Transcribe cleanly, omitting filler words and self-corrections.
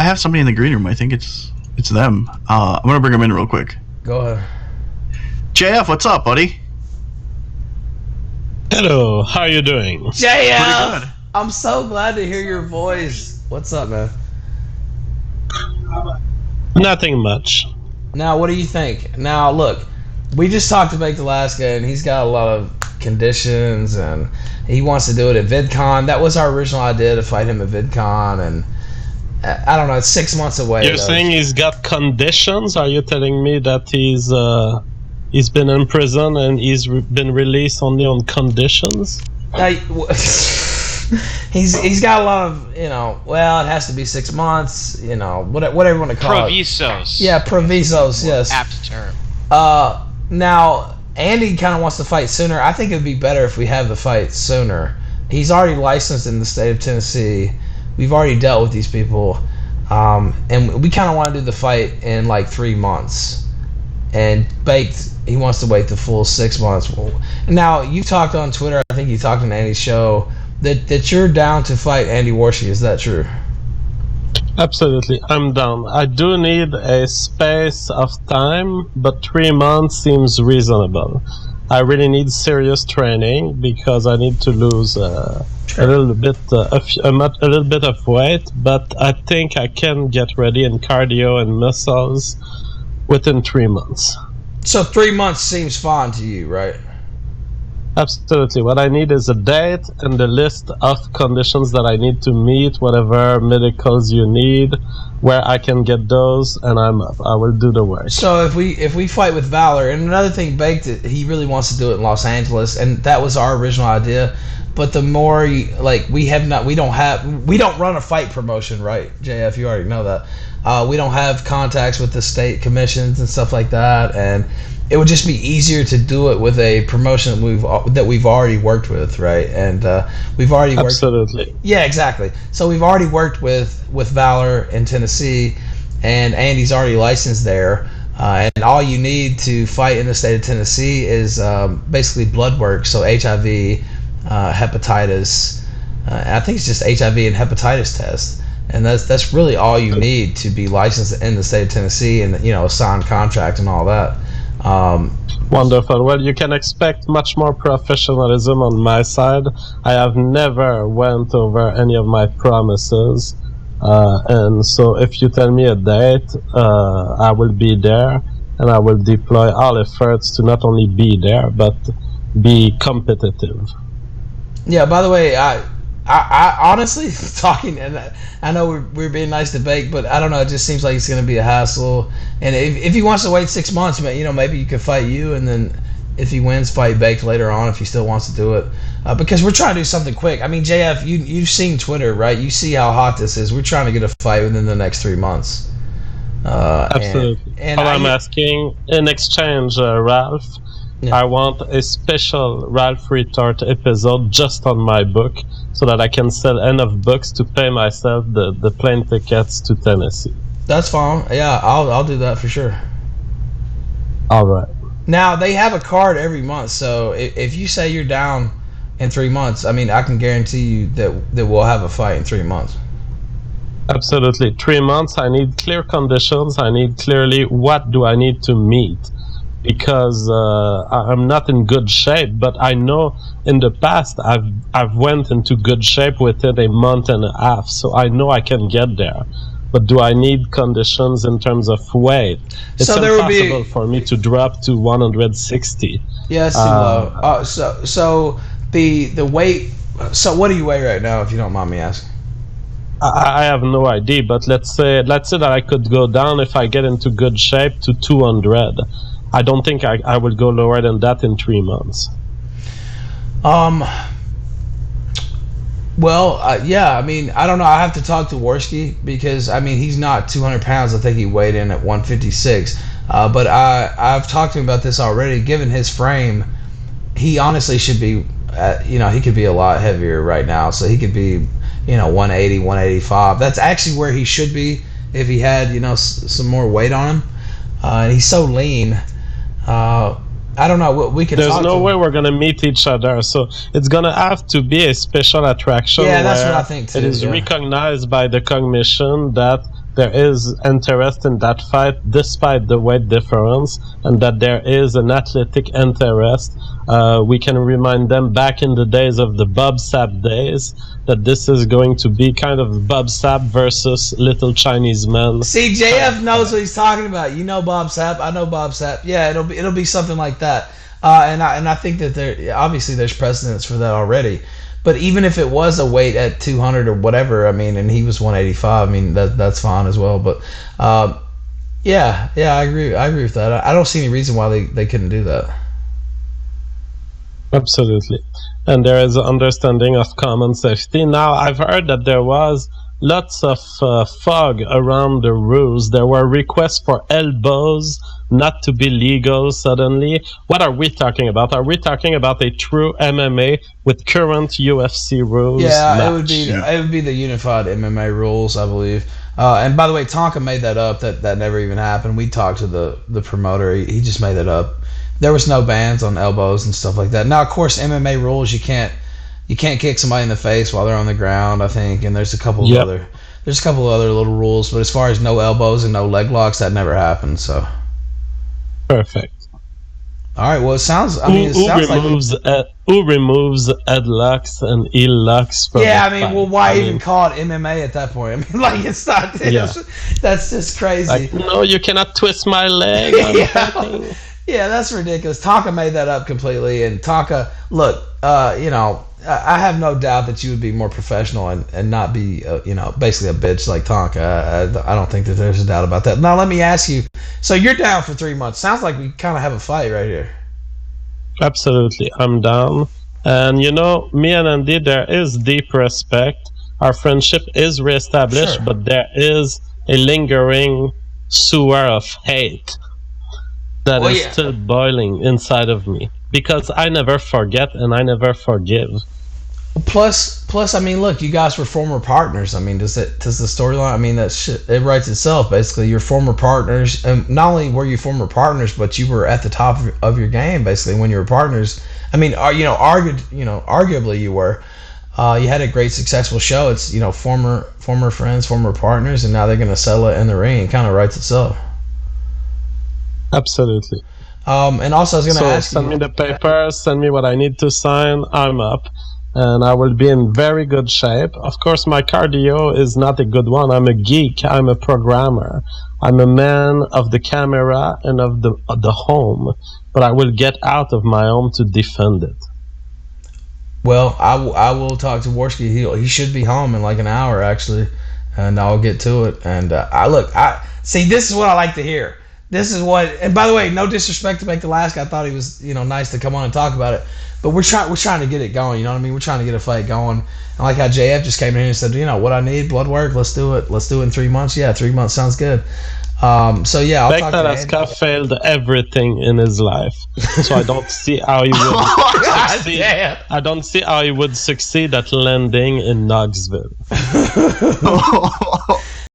have somebody in the green room. I think it's them. I'm gonna bring them in real quick. Go ahead. JF, what's up, buddy? Hello, how are you doing? JF! Pretty good. I'm so glad to hear your voice. What's up, man? Nothing much. Now, what do you think? Now, look, we just talked to Baked Alaska, and he's got a lot of conditions, and he wants to do it at VidCon. That was our original idea, to fight him at VidCon, and I don't know, it's 6 months away. You're saying he's got conditions? Are you telling me that he's been in prison and been released only on conditions? He's got a lot of, well, it has to be 6 months, whatever you want to call it. Provisos. Yeah, provisos, yes. Apt term. Now, Andy kind of wants to fight sooner. I think it would be better if we have the fight sooner. He's already licensed in the state of Tennessee. We've already dealt with these people. And we kind of want to do the fight in like 3 months. And Baked, he wants to wait the full 6 months. Now, you talked on Twitter, I think you talked on Andy's show, that you're down to fight Andy Warski. Is that true? Absolutely, I'm down. I do need a space of time, but 3 months seems reasonable. I really need serious training because I need to lose a little bit of weight, but I think I can get ready in cardio and muscles within 3 months. So 3 months seems fine to you, right? Absolutely. What I need is a date and the list of conditions that I need to meet, whatever medicals you need, where I can get those, and I'm up. I will do the work. So if we fight with Valor, and another thing, Baked, he really wants to do it in Los Angeles, and that was our original idea. But the more we don't run a fight promotion, right, JF? You already know that. We don't have contacts with the state commissions and stuff like that, and it would just be easier to do it with a promotion that we've already worked with, right? And we've already worked. Absolutely. Yeah, exactly. So we've already worked with Valor in Tennessee, and Andy's already licensed there. And all you need to fight in the state of Tennessee is basically blood work, so HIV, hepatitis. I think it's just HIV and hepatitis test. And that's really all you need to be licensed in the state of Tennessee, and sign contract and all that. Wonderful. Well, you can expect much more professionalism on my side. I have never went over any of my promises, and so if you tell me a date, I will be there, and I will deploy all efforts to not only be there but be competitive. Yeah. By the way, I honestly talking, and I know we're being nice to Bake, but I don't know. It just seems like it's going to be a hassle. And if he wants to wait 6 months, maybe you could fight you, and then if he wins, fight Baked later on if he still wants to do it. Because we're trying to do something quick. I mean, JF, you've seen Twitter, right? You see how hot this is. We're trying to get a fight within the next 3 months. Absolutely. And I'm asking in exchange, Ralph. Yeah. I want a special Ralph Retort episode just on my book, so that I can sell enough books to pay myself the plane tickets to Tennessee. That's fine. Yeah, I'll do that for sure. All right. Now, they have a card every month, so if you say you're down in 3 months, I mean, I can guarantee you that we'll have a fight in 3 months. Absolutely. 3 months, I need clear conditions. I need clearly what do I need to meet. Because I'm not in good shape, but I know in the past I've went into good shape within a month and a half, so I know I can get there. But do I need conditions in terms of weight? It's impossible for me to drop to 160. Yeah, it's too low. So the weight. So what do you weigh right now, if you don't mind me asking? I have no idea, but let's say that I could go down if I get into good shape to 200. I don't think I will go lower than that in 3 months. Yeah, I mean, I don't know. I have to talk to Warski because, I mean, he's not 200 pounds. I think he weighed in at 156. But I've talked to him about this already. Given his frame, he honestly should be, he could be a lot heavier right now. So he could be, 180, 185. That's actually where he should be if he had, some more weight on him. And he's so lean. I don't know. We could. There's no way we're gonna meet each other, so it's gonna have to be a special attraction. Yeah, that's what I think too. It is recognized by the commission that there is interest in that fight despite the weight difference, and that there is an athletic interest. We can remind them back in the days of the Bob Sapp days that this is going to be kind of Bob Sapp versus little Chinese men. See, JF knows what he's talking about. You know Bob Sapp. I know Bob Sapp. Yeah, it'll be something like that. And I think that there's precedence for that already. But even if it was a weight at 200 or whatever, I mean, and he was 185, I mean that's fine as well. But yeah, I agree with that. I don't see any reason why they couldn't do that. Absolutely. And there is an understanding of common safety. Now, I've heard that there was lots of fog around the rules. There were requests for elbows not to be legal suddenly. What are we talking about? Are we talking about a true MMA with current UFC rules? Yeah, match? it would be the unified MMA rules, I believe. And by the way, Tonka made that up. That never even happened. We talked to the promoter. He just made it up. There was no bans on elbows and stuff like that. Now, of course, MMA rules, you can't kick somebody in the face while they're on the ground, I think, and there's a couple of other little rules, but as far as no elbows and no leg locks, that never happened. So perfect. All right. Well, it sounds. Who removes headlocks and heel locks from? Yeah, I mean, well, why even call it MMA at that point? I mean, like it's not. That's just crazy. Like, no, you cannot twist my leg. Yeah, that's ridiculous. Tonka made that up completely, and Tonka, look, I have no doubt that you would be more professional and not be, basically a bitch like Tonka. I don't think that there's a doubt about that. Now, let me ask you, so you're down for 3 months. Sounds like we kind of have a fight right here. Absolutely, I'm down. And, me and Andy, there is deep respect. Our friendship is reestablished, sure. But there is a lingering sewer of hate that is still boiling inside of me, because I never forget and I never forgive. Plus, I mean, look, you guys were former partners. I mean, does the storyline? I mean, that shit, it writes itself. Basically, you're former partners, and not only were you former partners, but you were at the top of your game. Basically, when you were partners, I mean, arguably you were. You had a great successful show. It's former friends, former partners, and now they're going to settle it in the ring. It kind of writes itself. Absolutely. And also, I was going to ask you. Send me the papers, send me what I need to sign. I'm up. And I will be in very good shape. Of course, my cardio is not a good one. I'm a geek. I'm a programmer. I'm a man of the camera and of the home. But I will get out of my home to defend it. Well, I will talk to Warski. He should be home in like an hour, actually. And I'll get to it. And I see, this is what I like to hear. This is what, and by the way, no disrespect to Make the Last Guy. I thought he was, nice to come on and talk about it. But we're trying to get it going. You know what I mean? We're trying to get a fight going. And like how JF just came in here and said, what I need, blood work. Let's do it. Let's do it in 3 months. Yeah, 3 months sounds good. So yeah, I'll talk to Andy. Scott failed everything in his life, so I don't see how he would succeed. I don't see how he would succeed at landing in Knoxville.